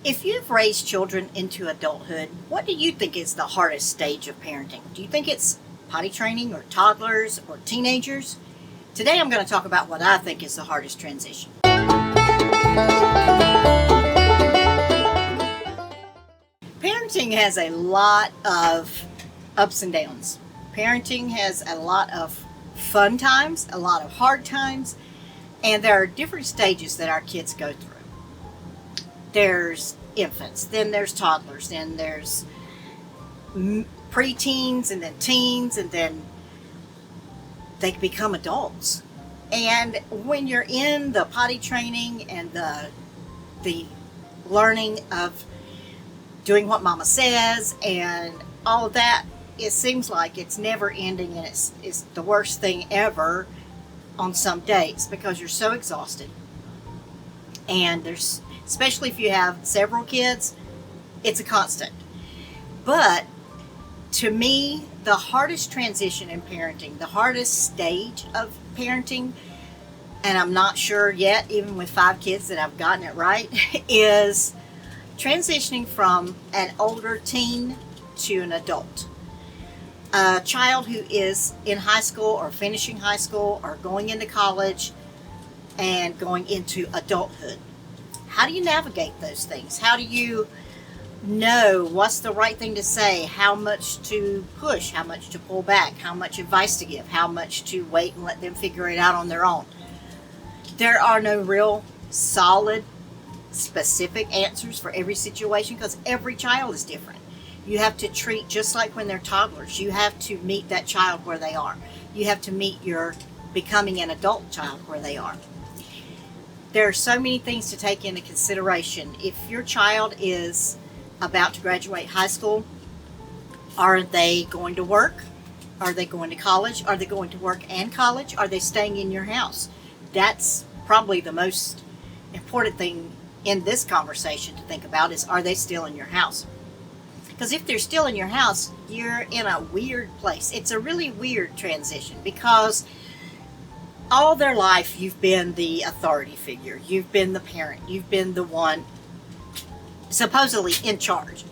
If you've raised children into adulthood, what do you think is the hardest stage of parenting? Do you think it's potty training or toddlers or teenagers? Today I'm going to talk about what I think is the hardest transition. Parenting has a lot of ups and downs. Parenting has a lot of fun times, a lot of hard times, and there are different stages that our kids go through. There's infants, then there's toddlers, then there's preteens, and then teens, and then they become adults. And when you're in the potty training and the learning of doing what mama says and all of that, it seems like it's never ending, and it's the worst thing ever on some days because you're so exhausted. And there's, especially if you have several kids, it's a constant. But to me, the hardest transition in parenting, the hardest stage of parenting, and I'm not sure yet, even with 5 kids, that I've gotten it right, is transitioning from an older teen to an adult. A child who is in high school or finishing high school or going into college and going into adulthood. How do you navigate those things? How do you know what's the right thing to say, how much to push, how much to pull back, how much advice to give, how much to wait and let them figure it out on their own? There are no real solid, specific answers for every situation because every child is different. You have to treat just like when they're toddlers. You have to meet that child where they are. You have to meet your becoming an adult child where they are. There are so many things to take into consideration. If your child is about to graduate high school, are they going to work? Are they going to college? Are they going to work and college? Are they staying in your house? That's probably the most important thing in this conversation to think about is, are they still in your house? Because if they're still in your house, you're in a weird place. It's a really weird transition because all their life you've been the authority figure. You've been the parent. You've been the one supposedly in charge.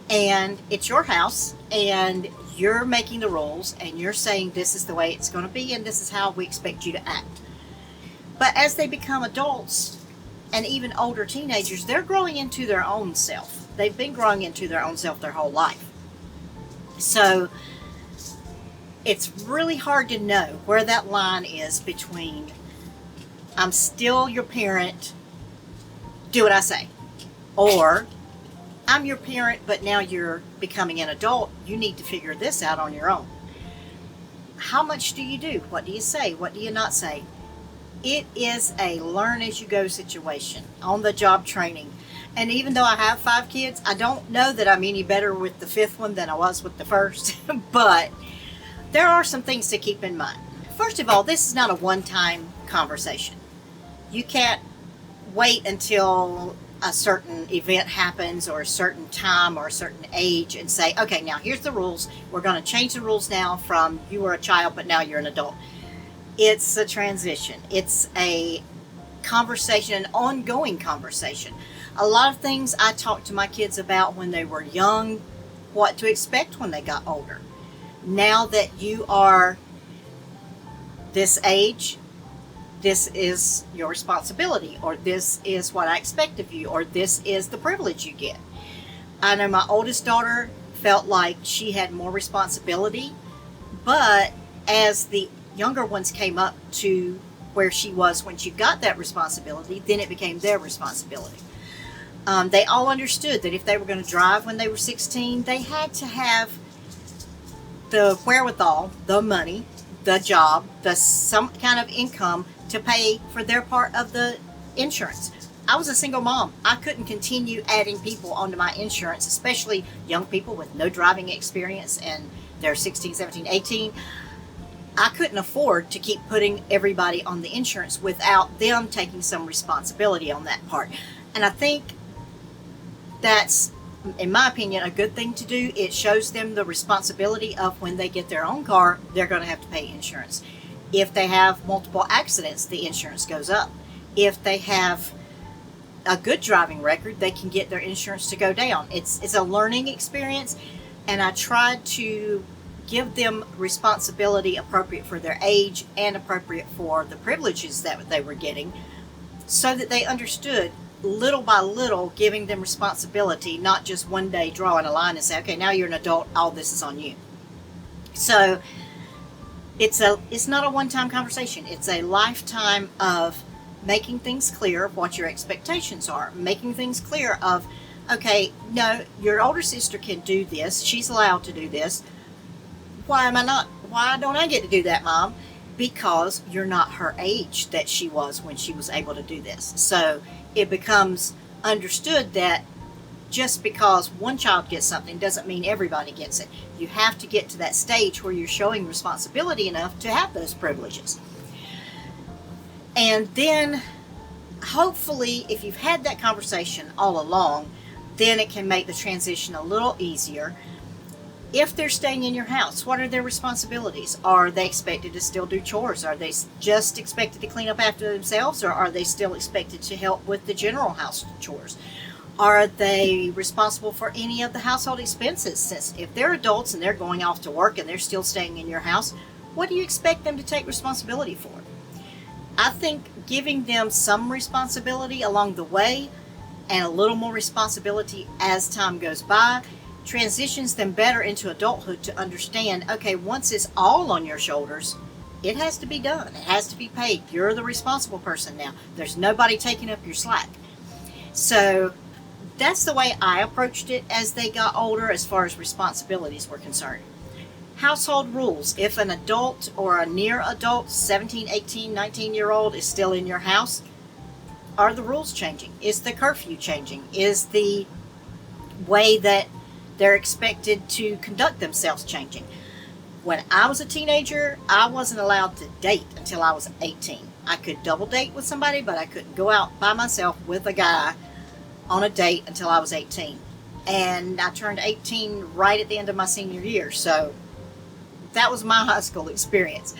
And it's your house and you're making the rules and you're saying this is the way it's going to be and this is how we expect you to act. But as they become adults and even older teenagers, they're growing into their own self. They've been growing into their own self their whole life. So it's really hard to know where that line is between I'm still your parent, do what I say, or I'm your parent, but now you're becoming an adult. You need to figure this out on your own. How much do you do? What do you say? What do you not say? It is a learn as you go situation, on the job training. And even though I have 5 kids, I don't know that I'm any better with the 5th one than I was with the first. But there are some things to keep in mind. First of all, this is not a one-time conversation. You can't wait until a certain event happens or a certain time or a certain age and say, okay, now here's the rules. We're going to change the rules now from you were a child, but now you're an adult. It's a transition. It's a conversation, an ongoing conversation. A lot of things I talked to my kids about when they were young, what to expect when they got older. Now that you are this age, this is your responsibility, or this is what I expect of you, or this is the privilege you get. I know my oldest daughter felt like she had more responsibility, but as the younger ones came up to where she was when she got that responsibility, then it became their responsibility. They all understood that if they were going to drive when they were 16, they had to have the wherewithal, the money, the job, some kind of income to pay for their part of the insurance. I was a single mom. I couldn't continue adding people onto my insurance, especially young people with no driving experience and they're 16, 17, 18. I couldn't afford to keep putting everybody on the insurance without them taking some responsibility on that part. And I think that's, in my opinion, a good thing to do. It shows them the responsibility of when they get their own car, they're going to have to pay insurance. If they have multiple accidents, the insurance goes up. If they have a good driving record, they can get their insurance to go down. It's a learning experience, and I tried to give them responsibility appropriate for their age and appropriate for the privileges that they were getting, so that they understood little by little, giving them responsibility, not just one day drawing a line and say, okay, now you're an adult, all this is on you. So it's not a one-time conversation. It's a lifetime of making things clear of what your expectations are, making things clear of, okay, no, your older sister can do this, she's allowed to do this, why am I not? Why don't I get to do that, Mom? Because you're not her age that she was when she was able to do this. So it becomes understood that just because one child gets something doesn't mean everybody gets it. You have to get to that stage where you're showing responsibility enough to have those privileges. And then hopefully, if you've had that conversation all along, then it can make the transition a little easier. If they're staying in your house, what are their responsibilities? Are they expected to still do chores? Are they just expected to clean up after themselves, or are they still expected to help with the general house chores? Are they responsible for any of the household expenses? Since if they're adults and they're going off to work and they're still staying in your house, what do you expect them to take responsibility for? I think giving them some responsibility along the way and a little more responsibility as time goes by transitions them better into adulthood to understand, okay, once it's all on your shoulders, it has to be done. It has to be paid. You're the responsible person now. There's nobody taking up your slack. So that's the way I approached it as they got older as far as responsibilities were concerned. Household rules. If an adult or a near adult, 17, 18, 19-year-old is still in your house, are the rules changing? Is the curfew changing? Is the way that they're expected to conduct themselves changing? When I was a teenager, I wasn't allowed to date until I was 18. I could double date with somebody, but I couldn't go out by myself with a guy on a date until I was 18. And I turned 18 right at the end of my senior year. So that was my high school experience.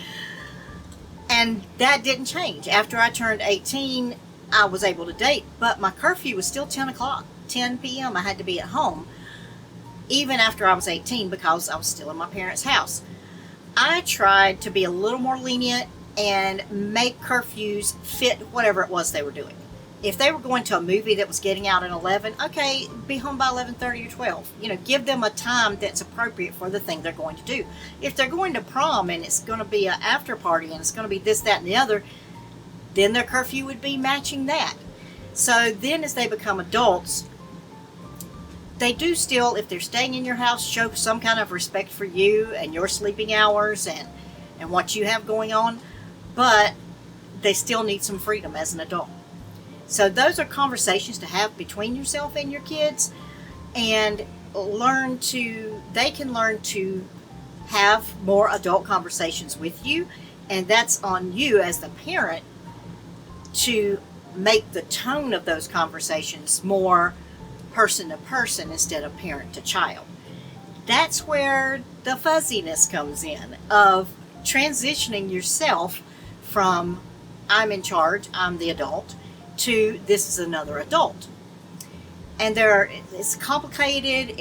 And that didn't change. After I turned 18, I was able to date, but my curfew was still 10 o'clock, 10 p.m. I had to be at home, even after I was 18, because I was still in my parents' house. I tried to be a little more lenient and make curfews fit whatever it was they were doing. If they were going to a movie that was getting out at 11, okay, be home by 11:30 or 12. Give them a time that's appropriate for the thing they're going to do. If they're going to prom and it's going to be an after party and it's going to be this, that, and the other, then their curfew would be matching that. So then as they become adults, they do still, if they're staying in your house, show some kind of respect for you and your sleeping hours and what you have going on, but they still need some freedom as an adult. So those are conversations to have between yourself and your kids, and they can learn to have more adult conversations with you, and that's on you as the parent to make the tone of those conversations more person to person instead of parent to child. That's where the fuzziness comes in, of transitioning yourself from I'm in charge, I'm the adult, to this is another adult. And it's complicated,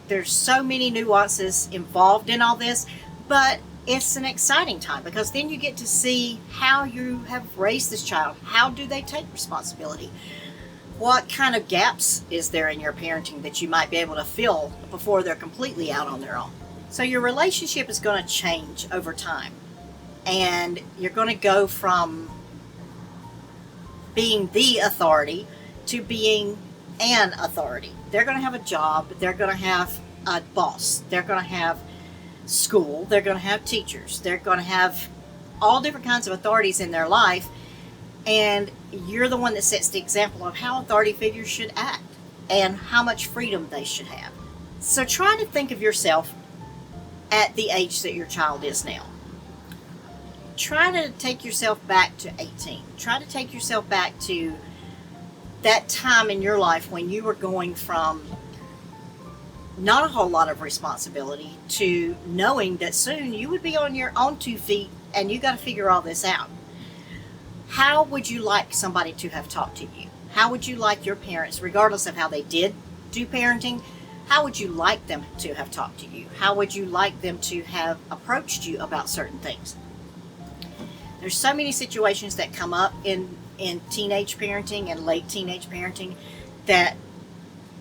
there's so many nuances involved in all this, but it's an exciting time because then you get to see how you have raised this child. How do they take responsibility? What kind of gaps is there in your parenting that you might be able to fill before they're completely out on their own? So your relationship is going to change over time, and you're going to go from being the authority to being an authority. They're going to have a job, they're going to have a boss, they're going to have school, they're going to have teachers, they're going to have all different kinds of authorities in their life, and you're the one that sets the example of how authority figures should act and how much freedom they should have. So try to think of yourself at the age that your child is now. Try to take yourself back to 18. Try to take yourself back to that time in your life when you were going from not a whole lot of responsibility to knowing that soon you would be on your own 2 feet and you got to figure all this out. How would you like somebody to have talked to you? How would you like your parents, regardless of how they did do parenting, how would you like them to have talked to you? How would you like them to have approached you about certain things? There's so many situations that come up in teenage parenting and late teenage parenting that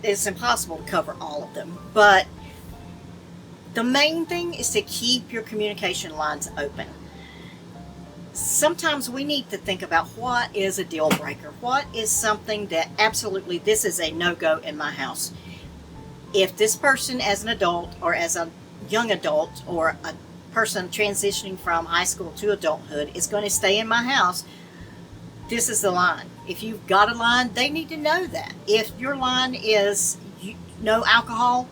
it's impossible to cover all of them. But the main thing is to keep your communication lines open. Sometimes we need to think about what is a deal breaker. What is something that absolutely this is a no-go in my house? If this person as an adult or as a young adult or a person transitioning from high school to adulthood is going to stay in my house, this is the line. If you've got a line, they need to know that. If your line is no alcohol,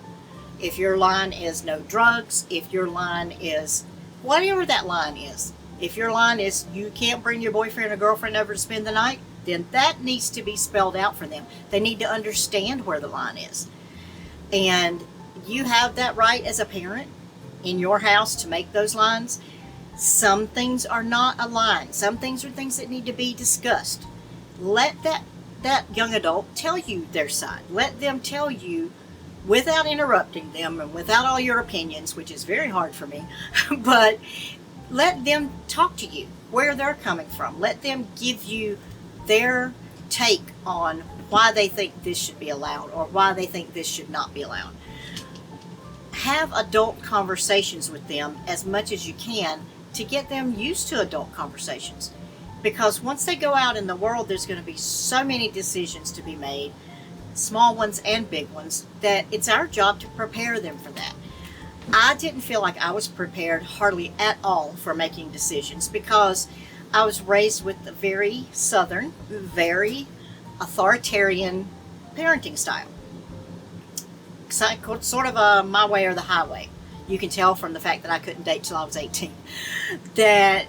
if your line is no drugs, if your line is whatever that line is, if your line is you can't bring your boyfriend or girlfriend over to spend the night, then that needs to be spelled out for them. They need to understand where the line is. And you have that right as a parent in your house to make those lines. Some things are not a line. Some things are things that need to be discussed. Let that young adult tell you their side. Let them tell you without interrupting them and without all your opinions, which is very hard for me, but let them talk to you where they're coming from. Let them give you their take on why they think this should be allowed or why they think this should not be allowed. Have adult conversations with them as much as you can to get them used to adult conversations. Because once they go out in the world, there's going to be so many decisions to be made, small ones and big ones, that it's our job to prepare them for that. I didn't feel like I was prepared hardly at all for making decisions because I was raised with a very southern, very authoritarian parenting style. Sort of a my way or the highway. You can tell from the fact that I couldn't date till I was 18 that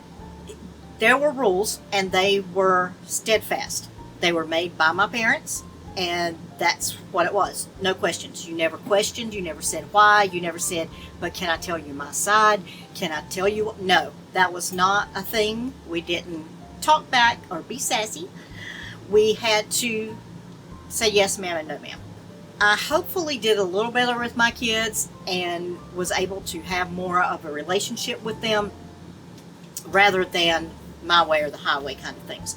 there were rules and they were steadfast. They were made by my parents and that's what it was. No questions. You never questioned. You never said why. You never said, but can I tell you my side? Can I tell you? No, that was not a thing. We didn't talk back or be sassy. We had to say yes ma'am and no ma'am. I hopefully did a little better with my kids and was able to have more of a relationship with them rather than my way or the highway kind of things.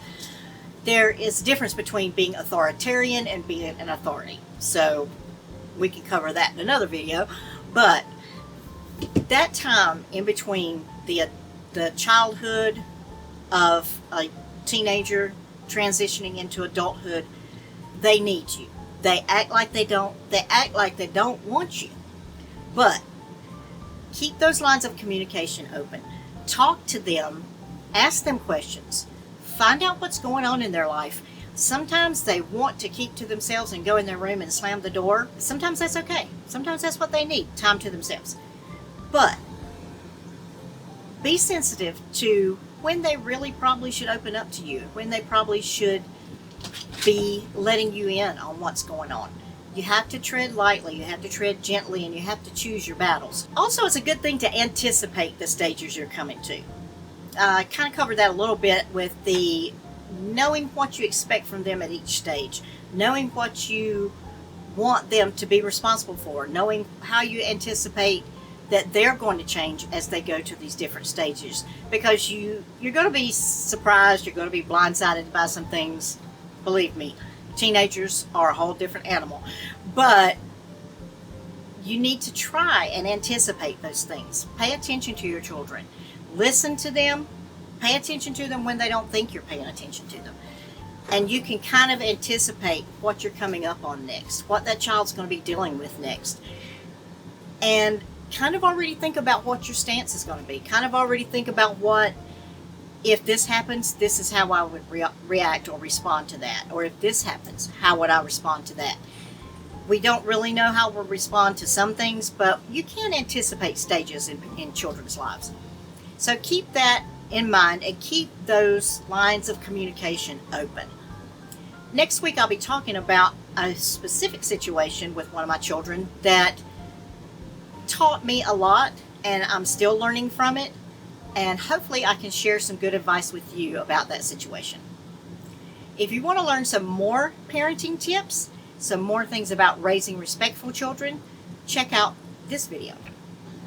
There is a difference between being authoritarian and being an authority. So we can cover that in another video. But that time in between the childhood of a teenager transitioning into adulthood, they need you. They act like they don't. They act like they don't want you. But keep those lines of communication open. Talk to them. Ask them questions. Find out what's going on in their life. Sometimes they want to keep to themselves and go in their room and slam the door. Sometimes that's okay. Sometimes that's what they need, time to themselves. But be sensitive to when they really probably should open up to you, when they probably should be letting you in on what's going on. You have to tread lightly, you have to tread gently, and you have to choose your battles. Also, it's a good thing to anticipate the stages you're coming to. I kind of covered that a little bit with the knowing what you expect from them at each stage, knowing what you want them to be responsible for, knowing how you anticipate that they're going to change as they go to these different stages. Because you're going to be surprised, you're going to be blindsided by some things. Believe me, teenagers are a whole different animal. But you need to try and anticipate those things. Pay attention to your children. Listen to them. Pay attention to them when they don't think you're paying attention to them. And you can kind of anticipate what you're coming up on next, what that child's going to be dealing with next. And kind of already think about what your stance is going to be. Kind of already think about what, if this happens, this is how I would react or respond to that. Or if this happens, how would I respond to that? We don't really know how we'll respond to some things, but you can anticipate stages in children's lives. So keep that in mind and keep those lines of communication open. Next week I'll be talking about a specific situation with one of my children that taught me a lot, and I'm still learning from it, and hopefully I can share some good advice with you about that situation. If you want to learn some more parenting tips, some more things about raising respectful children, check out this video.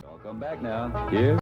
Welcome back now. Here.